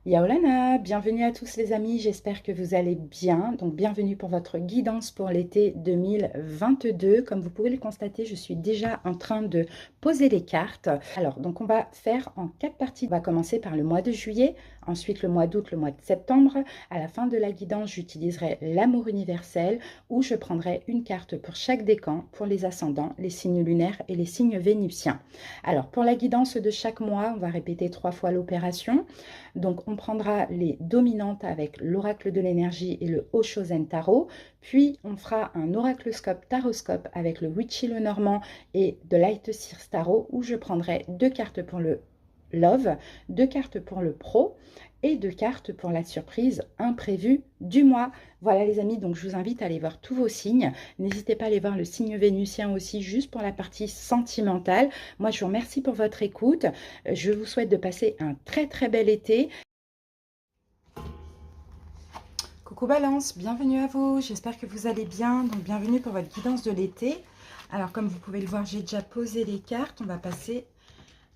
Yaolana, bienvenue à tous les amis, j'espère que vous allez bien. Donc bienvenue pour votre guidance pour l'été 2022. Comme vous pouvez le constater, je suis déjà en train de poser les cartes. Alors donc on va faire en 4 parties. On va commencer par le mois de juillet, ensuite le mois d'août, le mois de septembre. À la fin de la guidance, j'utiliserai l'amour universel où je prendrai une carte pour chaque décan, pour les ascendants, les signes lunaires et les signes vénusiens. Alors pour la guidance de chaque mois, on va répéter 3 fois l'opération. Donc, on prendra les dominantes avec l'oracle de l'énergie et le Oshozen Tarot. Puis, on fera un oracloscope taroscope avec le Witchy le Normand et de Light Seers Tarot où je prendrai 2 cartes pour le Love, 2 cartes pour le Pro et 2 cartes pour la surprise imprévue du mois. Voilà les amis, donc je vous invite à aller voir tous vos signes. N'hésitez pas à aller voir le signe vénusien aussi, juste pour la partie sentimentale. Moi, je vous remercie pour votre écoute. Je vous souhaite de passer un très très bel été. Coucou Balance, bienvenue à vous. J'espère que vous allez bien. Donc bienvenue pour votre guidance de l'été. Alors comme vous pouvez le voir, j'ai déjà posé les cartes. On va passer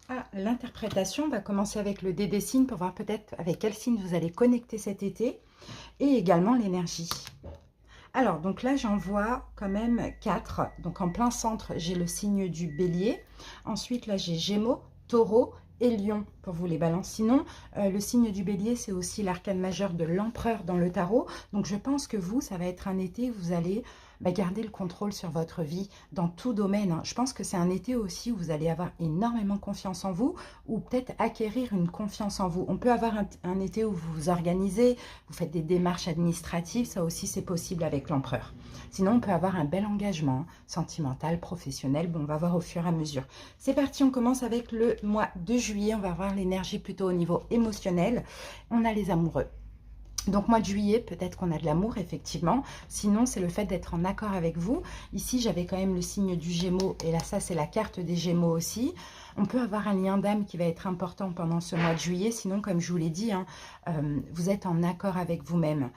à l'interprétation. On va commencer avec le dé des signes pour voir peut-être avec quel signe vous allez connecter cet été et également l'énergie. Alors, donc là, j'en vois quand même 4. Donc, en plein centre, j'ai le signe du bélier. Ensuite, là, j'ai Gémeaux, Taureau et Lion pour vous les balances. Sinon, le signe du bélier, c'est aussi l'arcane majeur de l'empereur dans le tarot. Donc, je pense que vous, ça va être un été où vous allez garder le contrôle sur votre vie dans tout domaine, hein. Je pense que c'est un été aussi où vous allez avoir énormément confiance en vous ou peut-être acquérir une confiance en vous. On peut avoir un été où vous vous organisez, vous faites des démarches administratives, ça aussi c'est possible avec l'empereur. Sinon, on peut avoir un bel engagement sentimental, professionnel. Bon, on va voir au fur et à mesure. C'est parti, on commence avec le mois de juillet. On va voir l'énergie plutôt au niveau émotionnel. On a les amoureux. Donc, mois de juillet, peut-être qu'on a de l'amour, effectivement. Sinon, c'est le fait d'être en accord avec vous. Ici, j'avais quand même le signe du Gémeaux. Et là, ça, c'est la carte des Gémeaux aussi. On peut avoir un lien d'âme qui va être important pendant ce mois de juillet. Sinon, comme je vous l'ai dit, hein, vous êtes en accord avec vous-même.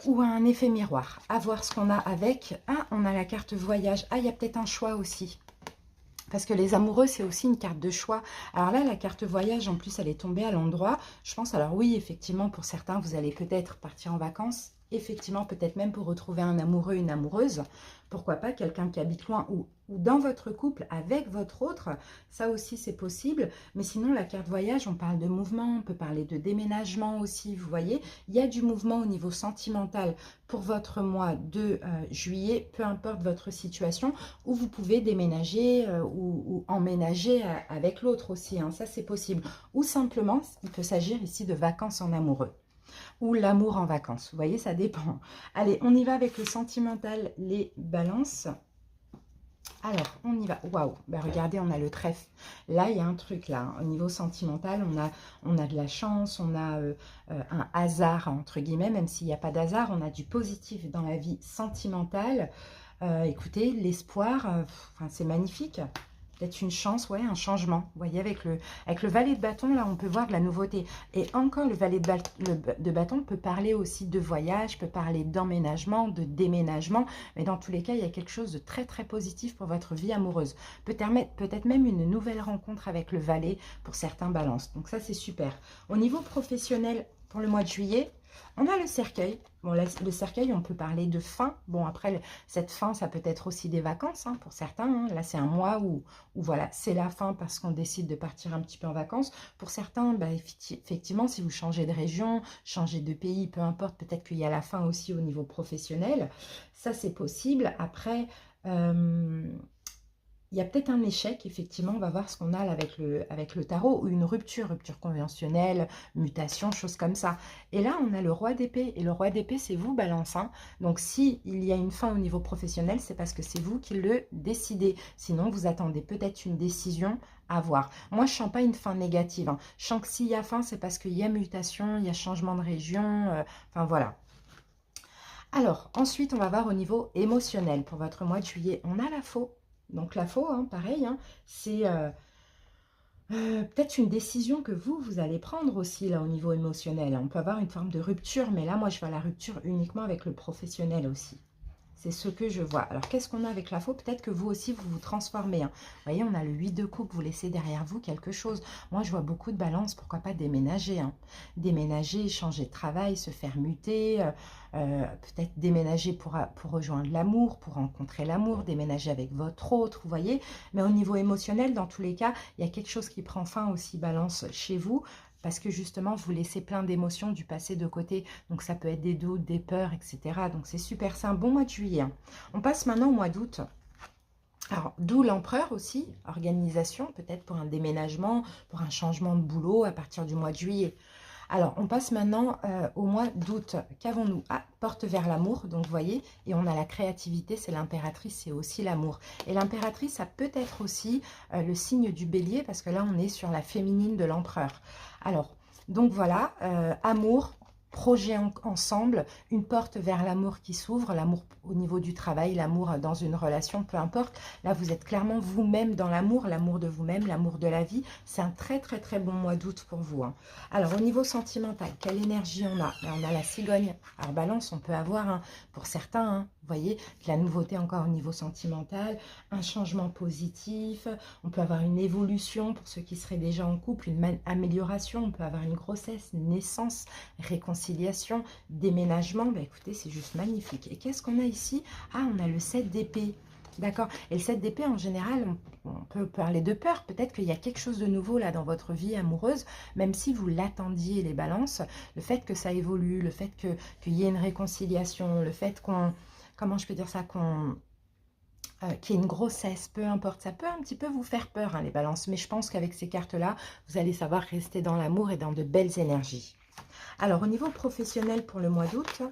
Ou un effet miroir. À voir ce qu'on a avec. Ah, on a la carte voyage. Ah, il y a peut-être un choix aussi. Parce que les amoureux, c'est aussi une carte de choix. Alors là, la carte voyage, en plus, elle est tombée à l'endroit. Je pense, alors oui, effectivement, pour certains, vous allez peut-être partir en vacances. Effectivement, peut-être même pour retrouver un amoureux, une amoureuse. Pourquoi pas quelqu'un qui habite loin ou dans votre couple avec votre autre. Ça aussi, c'est possible. Mais sinon, la carte voyage, on parle de mouvement. On peut parler de déménagement aussi. Vous voyez, il y a du mouvement au niveau sentimental pour votre mois de juillet, peu importe votre situation, où vous pouvez déménager ou emménager avec l'autre aussi, hein, ça c'est possible. Ou simplement, il peut s'agir ici de vacances en amoureux ou l'amour en vacances. Vous voyez, ça dépend. Allez, on y va avec le sentimental, les balances. Alors, on y va. Waouh, bah regardez, on a le trèfle. Là, il y a un truc là. Au niveau sentimental, on a de la chance, on a un hasard, entre guillemets, même s'il n'y a pas d'hasard, on a du positif dans la vie sentimentale. Écoutez, l'espoir, c'est magnifique. Peut-être une chance, ouais, un changement. Vous voyez, avec le valet de bâton, là, on peut voir de la nouveauté. Et encore, le valet de bâton peut parler aussi de voyage, peut parler d'emménagement, de déménagement. Mais dans tous les cas, il y a quelque chose de très, très positif pour votre vie amoureuse. Peut-être même une nouvelle rencontre avec le valet pour certains balances. Donc ça, c'est super. Au niveau professionnel, pour le mois de juillet, on a le cercueil. Bon, là, le cercueil, on peut parler de fin. Bon, après, cette fin, ça peut être aussi des vacances hein, pour certains. Hein. Là, c'est un mois où voilà, c'est la fin parce qu'on décide de partir un petit peu en vacances. Pour certains, bah, effectivement, si vous changez de région, changez de pays, peu importe, peut-être qu'il y a la fin aussi au niveau professionnel. Ça, c'est possible. Après, il y a peut-être un échec, effectivement, on va voir ce qu'on a là avec le tarot, ou une rupture conventionnelle, mutation, choses comme ça. Et là, on a le roi d'épée, et le roi d'épée, c'est vous, Balance, hein. Donc, s'il y a une fin au niveau professionnel, c'est parce que c'est vous qui le décidez. Sinon, vous attendez peut-être une décision à voir. Moi, je ne sens pas une fin négative, hein. Je sens que s'il y a fin, c'est parce qu'il y a mutation, il y a changement de région, enfin, voilà. Alors, ensuite, on va voir au niveau émotionnel. Pour votre mois de juillet, on a la faux. Donc la faux, hein, pareil, hein, c'est peut-être une décision que vous allez prendre aussi là au niveau émotionnel. On peut avoir une forme de rupture, mais là, moi, je vois la rupture uniquement avec le professionnel aussi. C'est ce que je vois. Alors, qu'est-ce qu'on a avec la faux? Peut-être que vous aussi, vous vous transformez. Hein. Vous voyez, on a le 8 de coupe. Vous laissez derrière vous quelque chose. Moi, je vois beaucoup de balance. Pourquoi pas déménager? Hein. Déménager, changer de travail, se faire muter. Peut-être déménager pour rejoindre l'amour, pour rencontrer l'amour. Déménager avec votre autre, vous voyez. Mais au niveau émotionnel, dans tous les cas, il y a quelque chose qui prend fin aussi, balance, chez vous. Parce que justement, vous laissez plein d'émotions du passé de côté. Donc, ça peut être des doutes, des peurs, etc. Donc, c'est super, c'est un bon mois de juillet. Hein. On passe maintenant au mois d'août. Alors, d'où l'empereur aussi, organisation, peut-être pour un déménagement, pour un changement de boulot à partir du mois de juillet. Alors, on passe maintenant au mois d'août. Qu'avons-nous? Ah, porte vers l'amour, donc vous voyez, et on a la créativité, c'est l'impératrice, c'est aussi l'amour. Et l'impératrice, ça peut être aussi le signe du bélier, parce que là, on est sur la féminine de l'empereur. Alors, donc voilà, amour, projet ensemble, une porte vers l'amour qui s'ouvre, l'amour au niveau du travail, l'amour dans une relation, peu importe. Là, vous êtes clairement vous-même dans l'amour de vous-même, l'amour de la vie. C'est un très, très, très bon mois d'août pour vous. Hein. Alors, au niveau sentimental, quelle énergie on a? Là, on a la cigogne. Alors, balance, on peut avoir, hein, pour certains, hein, vous voyez, de la nouveauté encore au niveau sentimental, un changement positif, on peut avoir une évolution pour ceux qui seraient déjà en couple, une amélioration, on peut avoir une grossesse, une naissance, réconciliation, déménagement. Ben, écoutez, c'est juste magnifique. Et qu'est-ce qu'on a ici? Ah, on a le 7 d'épée. D'accord. Et le 7 d'épée, en général, on peut parler de peur. Peut-être qu'il y a quelque chose de nouveau là dans votre vie amoureuse, même si vous l'attendiez, les balances. Le fait que ça évolue, le fait qu'il y ait une réconciliation, le fait qu'on... Comment je peux dire ça? Qu'il y ait une grossesse, peu importe. Ça peut un petit peu vous faire peur, hein, les balances. Mais je pense qu'avec ces cartes-là, vous allez savoir rester dans l'amour et dans de belles énergies. Alors, au niveau professionnel pour le mois d'août,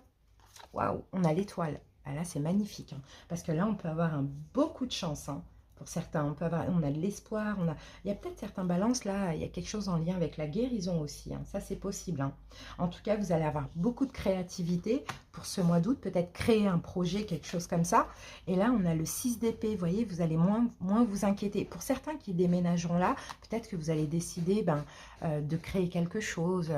waouh, on a l'étoile. Ah là, c'est magnifique. Hein, parce que là, on peut avoir beaucoup de chance. Hein, pour certains, on a de l'espoir. Il y a peut-être certains balances, là, il y a quelque chose en lien avec la guérison aussi. Hein, ça, c'est possible. Hein. En tout cas, vous allez avoir beaucoup de créativité pour ce mois d'août. Peut-être créer un projet, quelque chose comme ça. Et là, on a le 6 d'épée. Vous voyez, vous allez moins vous inquiéter. Pour certains qui déménageront là, peut-être que vous allez décider de créer quelque chose,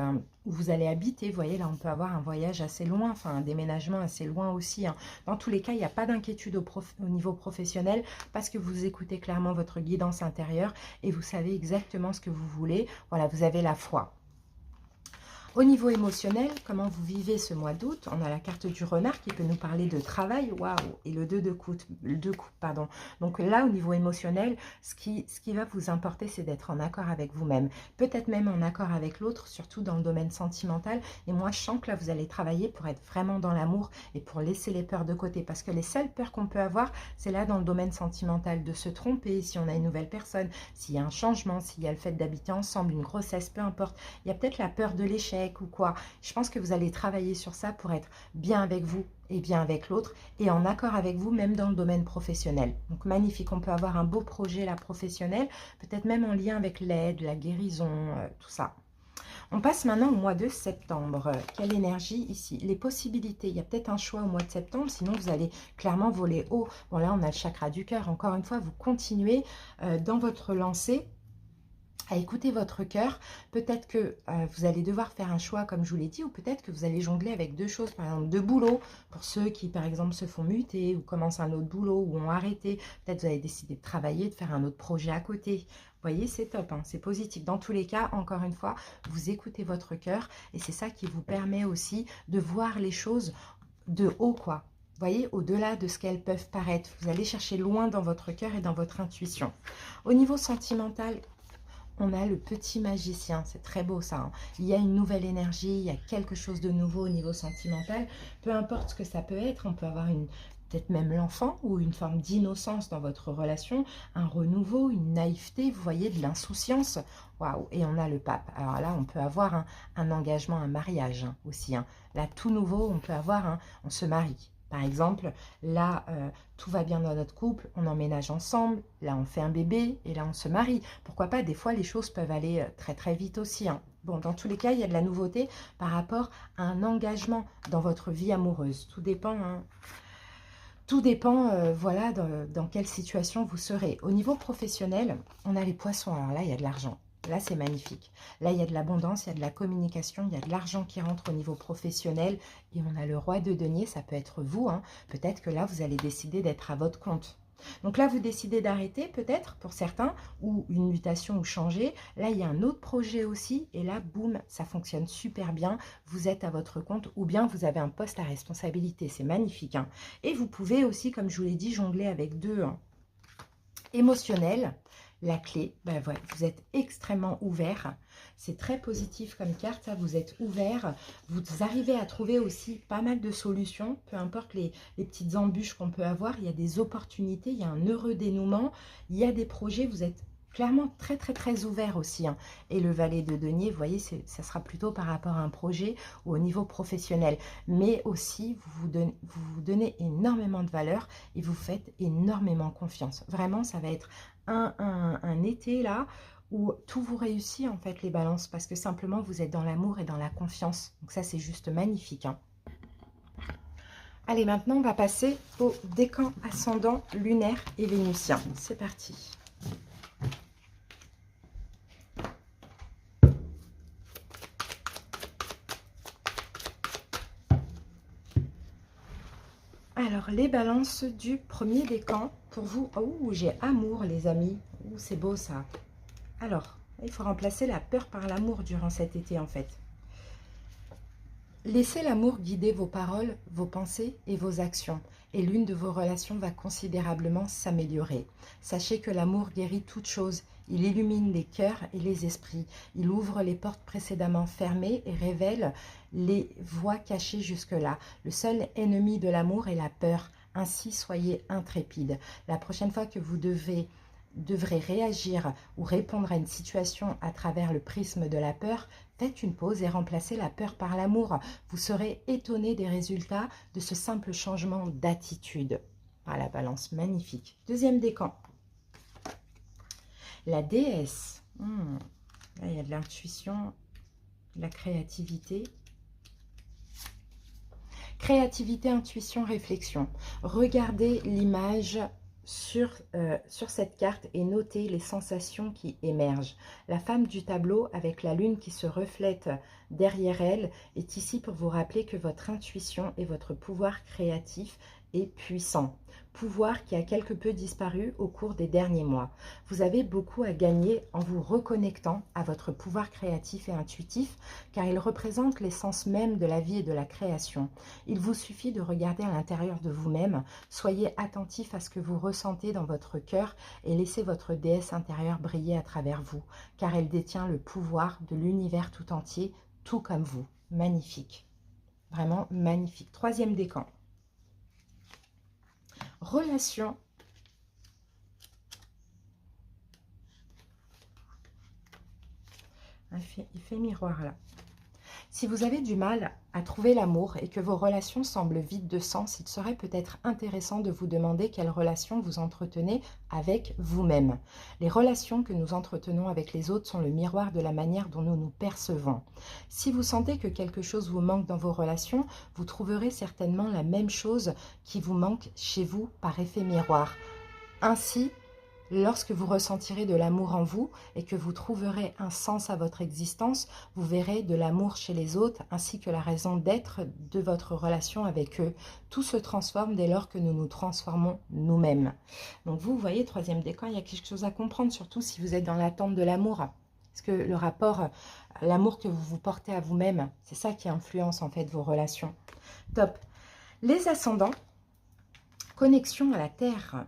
où vous allez habiter. Vous voyez, là, on peut avoir un voyage assez loin, enfin, un déménagement assez loin aussi. Hein. Dans tous les cas, il n'y a pas d'inquiétude au niveau professionnel parce que vous écoutez clairement votre guidance intérieure et vous savez exactement ce que vous voulez. Voilà, vous avez la foi. Au niveau émotionnel, comment vous vivez ce mois d'août? On a la carte du renard qui peut nous parler de travail, waouh, et le 2 de coupe, pardon. Donc là, au niveau émotionnel, ce qui va vous importer, c'est d'être en accord avec vous-même. Peut-être même en accord avec l'autre, surtout dans le domaine sentimental. Et moi, je sens que là, vous allez travailler pour être vraiment dans l'amour et pour laisser les peurs de côté. Parce que les seules peurs qu'on peut avoir, c'est là dans le domaine sentimental, de se tromper, si on a une nouvelle personne, s'il y a un changement, s'il y a le fait d'habiter ensemble, une grossesse, peu importe. Il y a peut-être la peur de l'échec, ou quoi. Je pense que vous allez travailler sur ça pour être bien avec vous et bien avec l'autre et en accord avec vous, même dans le domaine professionnel. Donc magnifique, on peut avoir un beau projet là professionnel, peut-être même en lien avec l'aide, la guérison, tout ça. On passe maintenant au mois de septembre. Quelle énergie ici? Les possibilités. Il y a peut-être un choix au mois de septembre, sinon vous allez clairement voler haut. Bon là, on a le chakra du cœur. Encore une fois, vous continuez dans votre lancée à écouter votre cœur. Peut-être que vous allez devoir faire un choix, comme je vous l'ai dit, ou peut-être que vous allez jongler avec deux choses, par exemple deux boulots, pour ceux qui, par exemple, se font muter, ou commencent un autre boulot, ou ont arrêté. Peut-être vous allez décider de travailler, de faire un autre projet à côté. Vous voyez, c'est top, hein, c'est positif. Dans tous les cas, encore une fois, vous écoutez votre cœur, et c'est ça qui vous permet aussi de voir les choses de haut, quoi. Vous voyez, au-delà de ce qu'elles peuvent paraître. Vous allez chercher loin dans votre cœur et dans votre intuition. Au niveau sentimental, on a le petit magicien, c'est très beau ça. Hein. Il y a une nouvelle énergie, il y a quelque chose de nouveau au niveau sentimental. Peu importe ce que ça peut être, on peut avoir peut-être même l'enfant ou une forme d'innocence dans votre relation, un renouveau, une naïveté, vous voyez, de l'insouciance. Waouh! Et on a le pape. Alors là, on peut avoir un engagement, un mariage hein, aussi. Hein. Là, tout nouveau, on peut avoir, on se marie. Par exemple, là, tout va bien dans notre couple, on emménage ensemble, là on fait un bébé et là on se marie. Pourquoi pas, des fois les choses peuvent aller très très vite aussi. Hein. Bon, dans tous les cas, il y a de la nouveauté par rapport à un engagement dans votre vie amoureuse. Tout dépend, hein. Tout dépend, voilà, dans quelle situation vous serez. Au niveau professionnel, on a les poissons. Alors là, il y a de l'argent. Là, c'est magnifique. Là, il y a de l'abondance, il y a de la communication, il y a de l'argent qui rentre au niveau professionnel. Et on a le roi de denier, ça peut être vous. Hein. Peut-être que là, vous allez décider d'être à votre compte. Donc là, vous décidez d'arrêter peut-être pour certains, ou une mutation ou changer. Là, il y a un autre projet aussi. Et là, boum, ça fonctionne super bien. Vous êtes à votre compte ou bien vous avez un poste à responsabilité. C'est magnifique. Hein. Et vous pouvez aussi, comme je vous l'ai dit, jongler avec deux émotionnels. La clé, ben voilà, vous êtes extrêmement ouvert. C'est très positif comme carte, ça, vous êtes ouvert. Vous arrivez à trouver aussi pas mal de solutions, peu importe les petites embûches qu'on peut avoir. Il y a des opportunités, il y a un heureux dénouement, il y a des projets, vous êtes clairement très très très ouvert aussi. Hein. Et le valet de denier, vous voyez, ça sera plutôt par rapport à un projet ou au niveau professionnel. Mais aussi, vous vous donnez énormément de valeur et vous faites énormément confiance. Vraiment, ça va être un été là où tout vous réussit en fait les balances parce que simplement vous êtes dans l'amour et dans la confiance. Donc ça c'est juste magnifique. Hein. Allez, maintenant on va passer au décan ascendant lunaire et vénusien. C'est parti. Alors, les balances du premier décan pour vous. Oh, j'ai amour, les amis. Oh, c'est beau, ça. Alors, il faut remplacer la peur par l'amour durant cet été, en fait. Laissez l'amour guider vos paroles, vos pensées et vos actions. Et l'une de vos relations va considérablement s'améliorer. Sachez que l'amour guérit toute chose. Il illumine les cœurs et les esprits. Il ouvre les portes précédemment fermées et révèle les voies cachées jusque-là. Le seul ennemi de l'amour est la peur. Ainsi, soyez intrépides. La prochaine fois que vous devrez réagir ou répondre à une situation à travers le prisme de la peur, faites une pause et remplacez la peur par l'amour. Vous serez étonné des résultats de ce simple changement d'attitude. Ah, la balance, magnifique. Deuxième décan. La déesse. Là, il y a de l'intuition, de la créativité. Créativité, intuition, réflexion. Regardez l'image sur cette carte et notez les sensations qui émergent. La femme du tableau avec la lune qui se reflète derrière elle est ici pour vous rappeler que votre intuition et votre pouvoir créatif est puissant. Pouvoir qui a quelque peu disparu au cours des derniers mois. Vous avez beaucoup à gagner en vous reconnectant à votre pouvoir créatif et intuitif car il représente l'essence même de la vie et de la création. Il vous suffit de regarder à l'intérieur de vous-même, soyez attentif à ce que vous ressentez dans votre cœur et laissez votre déesse intérieure briller à travers vous car elle détient le pouvoir de l'univers tout entier, tout comme vous. Magnifique, vraiment magnifique. Troisième décan. Relation. Il fait miroir là. Si vous avez du mal à trouver l'amour et que vos relations semblent vides de sens, il serait peut-être intéressant de vous demander quelles relations vous entretenez avec vous-même. Les relations que nous entretenons avec les autres sont le miroir de la manière dont nous nous percevons. Si vous sentez que quelque chose vous manque dans vos relations, vous trouverez certainement la même chose qui vous manque chez vous par effet miroir. Ainsi, lorsque vous ressentirez de l'amour en vous et que vous trouverez un sens à votre existence, vous verrez de l'amour chez les autres ainsi que la raison d'être de votre relation avec eux. Tout se transforme dès lors que nous nous transformons nous-mêmes. Donc vous voyez, troisième décan, il y a quelque chose à comprendre, surtout si vous êtes dans l'attente de l'amour. Parce que le rapport, l'amour que vous vous portez à vous-même, c'est ça qui influence en fait vos relations. Top. Les ascendants, connexion à la Terre.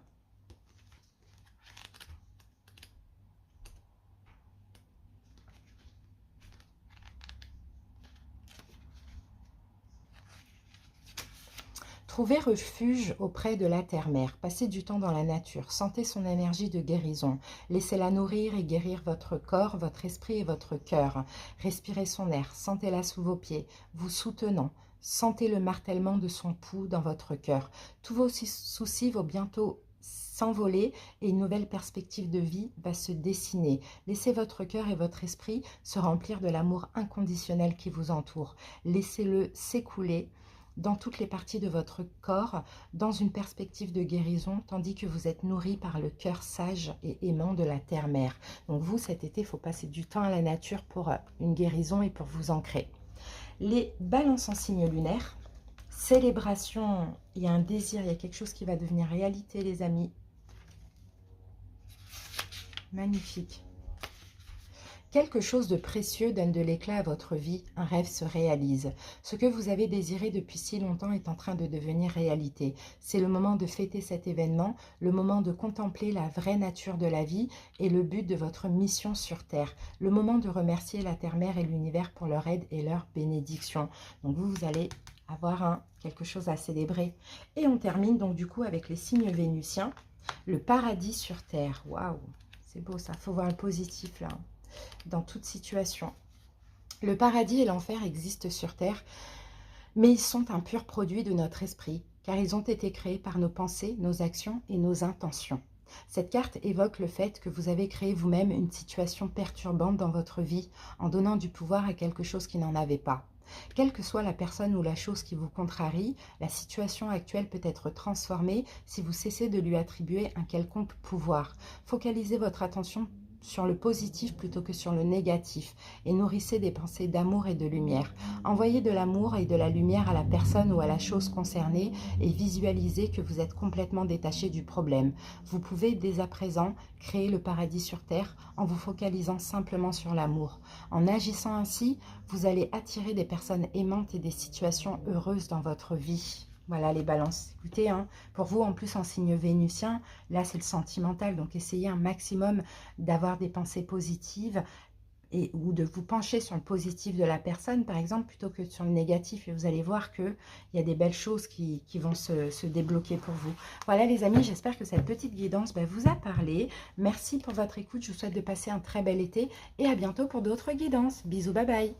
Trouvez refuge auprès de la terre-mère, passez du temps dans la nature, sentez son énergie de guérison, laissez-la nourrir et guérir votre corps, votre esprit et votre cœur. Respirez son air, sentez-la sous vos pieds, vous soutenant, sentez le martèlement de son pouls dans votre cœur. Tous vos soucis vont bientôt s'envoler et une nouvelle perspective de vie va se dessiner. Laissez votre cœur et votre esprit se remplir de l'amour inconditionnel qui vous entoure. Laissez-le s'écouler dans toutes les parties de votre corps, dans une perspective de guérison, tandis que vous êtes nourri par le cœur sage et aimant de la terre-mère. Donc vous, cet été, il faut passer du temps à la nature pour une guérison et pour vous ancrer. Les balances en signe lunaire, célébration, il y a un désir, il y a quelque chose qui va devenir réalité, les amis. Magnifique. Quelque chose de précieux donne de l'éclat à votre vie, un rêve se réalise. Ce que vous avez désiré depuis si longtemps est en train de devenir réalité. C'est le moment de fêter cet événement, le moment de contempler la vraie nature de la vie et le but de votre mission sur Terre. Le moment de remercier la Terre-Mère et l'univers pour leur aide et leur bénédiction. Donc vous allez avoir quelque chose à célébrer. Et on termine donc du coup avec les signes vénusiens. Le paradis sur Terre. Waouh, c'est beau ça, il faut voir le positif là. Dans toute situation. Le paradis et l'enfer existent sur Terre, mais ils sont un pur produit de notre esprit, car ils ont été créés par nos pensées, nos actions et nos intentions. Cette carte évoque le fait que vous avez créé vous-même une situation perturbante dans votre vie en donnant du pouvoir à quelque chose qui n'en avait pas. Quelle que soit la personne ou la chose qui vous contrarie, la situation actuelle peut être transformée si vous cessez de lui attribuer un quelconque pouvoir. Focalisez votre attention sur le positif plutôt que sur le négatif et nourrissez des pensées d'amour et de lumière. Envoyez de l'amour et de la lumière à la personne ou à la chose concernée et visualisez que vous êtes complètement détaché du problème. Vous pouvez dès à présent créer le paradis sur Terre en vous focalisant simplement sur l'amour. En agissant ainsi, vous allez attirer des personnes aimantes et des situations heureuses dans votre vie. Voilà les balances. Écoutez, pour vous, en plus en signe vénusien, là c'est le sentimental, donc essayez un maximum d'avoir des pensées positives ou de vous pencher sur le positif de la personne, par exemple, plutôt que sur le négatif. Et vous allez voir qu'il y a des belles choses qui vont se débloquer pour vous. Voilà les amis, j'espère que cette petite guidance vous a parlé. Merci pour votre écoute, je vous souhaite de passer un très bel été et à bientôt pour d'autres guidances. Bisous, bye bye.